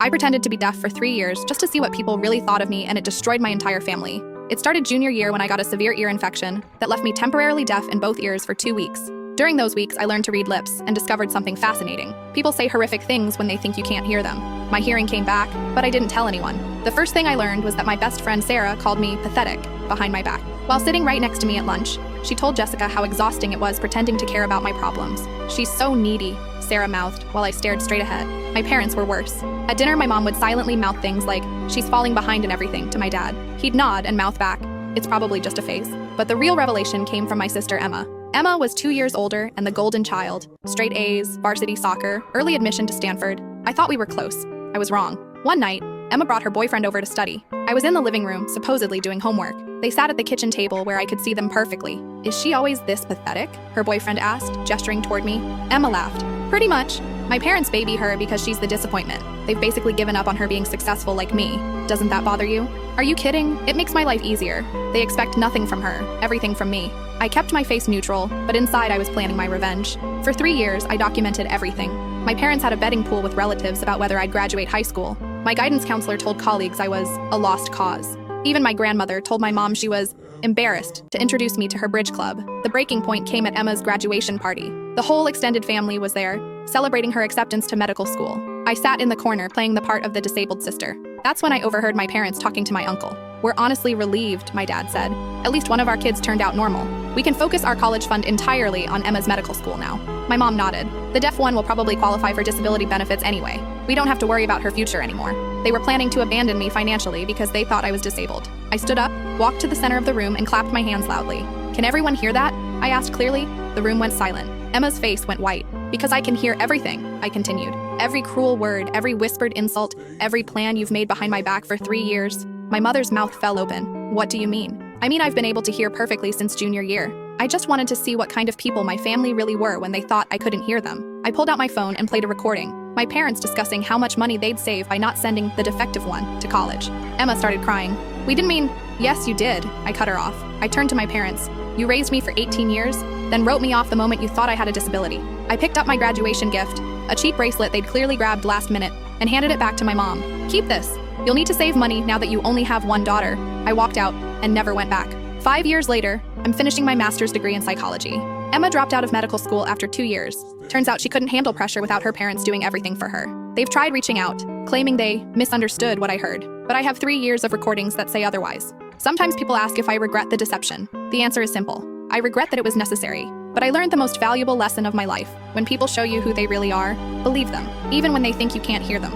I pretended to be deaf for 3 years just to see what people really thought of me, and it destroyed my entire family. It started junior year when I got a severe ear infection that left me temporarily deaf in both ears for 2 weeks. During those weeks, I learned to read lips and discovered something fascinating. People say horrific things when they think you can't hear them. My hearing came back, but I didn't tell anyone. The first thing I learned was that my best friend Sarah called me pathetic behind my back. While sitting right next to me at lunch, she told Jessica how exhausting it was pretending to care about my problems. "She's so needy," Sarah mouthed while I stared straight ahead. My parents were worse. At dinner, my mom would silently mouth things like, "She's falling behind in everything," to my dad. He'd nod and mouth back, "It's probably just a phase." But the real revelation came from my sister Emma. Emma was 2 years older and the golden child. Straight A's, varsity soccer, early admission to Stanford. I thought we were close. I was wrong. One night, Emma brought her boyfriend over to study. I was in the living room, supposedly doing homework. They sat at the kitchen table where I could see them perfectly. "Is she always this pathetic?" her boyfriend asked, gesturing toward me. Emma laughed. "Pretty much. My parents baby her because she's the disappointment. They've basically given up on her being successful like me. Doesn't that bother you?" "Are you kidding? It makes my life easier. They expect nothing from her, everything from me." I kept my face neutral, but inside I was planning my revenge. For 3 years, I documented everything. My parents had a betting pool with relatives about whether I'd graduate high school. My guidance counselor told colleagues I was a lost cause. Even my grandmother told my mom she was embarrassed to introduce me to her bridge club. The breaking point came at Emma's graduation party. The whole extended family was there, celebrating her acceptance to medical school. I sat in the corner playing the part of the disabled sister. That's when I overheard my parents talking to my uncle. "We're honestly relieved," my dad said. "At least one of our kids turned out normal. We can focus our college fund entirely on Emma's medical school now." My mom nodded. "The deaf one will probably qualify for disability benefits anyway. We don't have to worry about her future anymore." They were planning to abandon me financially because they thought I was disabled. I stood up, walked to the center of the room, and clapped my hands loudly. "Can everyone hear that?" I asked clearly. The room went silent. Emma's face went white. "Because I can hear everything," I continued. "Every cruel word, every whispered insult, every plan you've made behind my back for 3 years." My mother's mouth fell open. "What do you mean?" "I mean I've been able to hear perfectly since junior year. I just wanted to see what kind of people my family really were when they thought I couldn't hear them." I pulled out my phone and played a recording. My parents discussing how much money they'd save by not sending the defective one to college. Emma started crying. "We didn't mean—" "Yes, you did." I cut her off. I turned to my parents. "You raised me for 18 years, then wrote me off the moment you thought I had a disability." I picked up my graduation gift, a cheap bracelet they'd clearly grabbed last minute, and handed it back to my mom. "Keep this. You'll need to save money now that you only have one daughter." I walked out and never went back. 5 years later, I'm finishing my master's degree in psychology. Emma dropped out of medical school after 2 years. Turns out she couldn't handle pressure without her parents doing everything for her. They've tried reaching out, claiming they misunderstood what I heard, but I have 3 years of recordings that say otherwise. Sometimes people ask if I regret the deception. The answer is simple. I regret that it was necessary, but I learned the most valuable lesson of my life. When people show you who they really are, believe them, even when they think you can't hear them.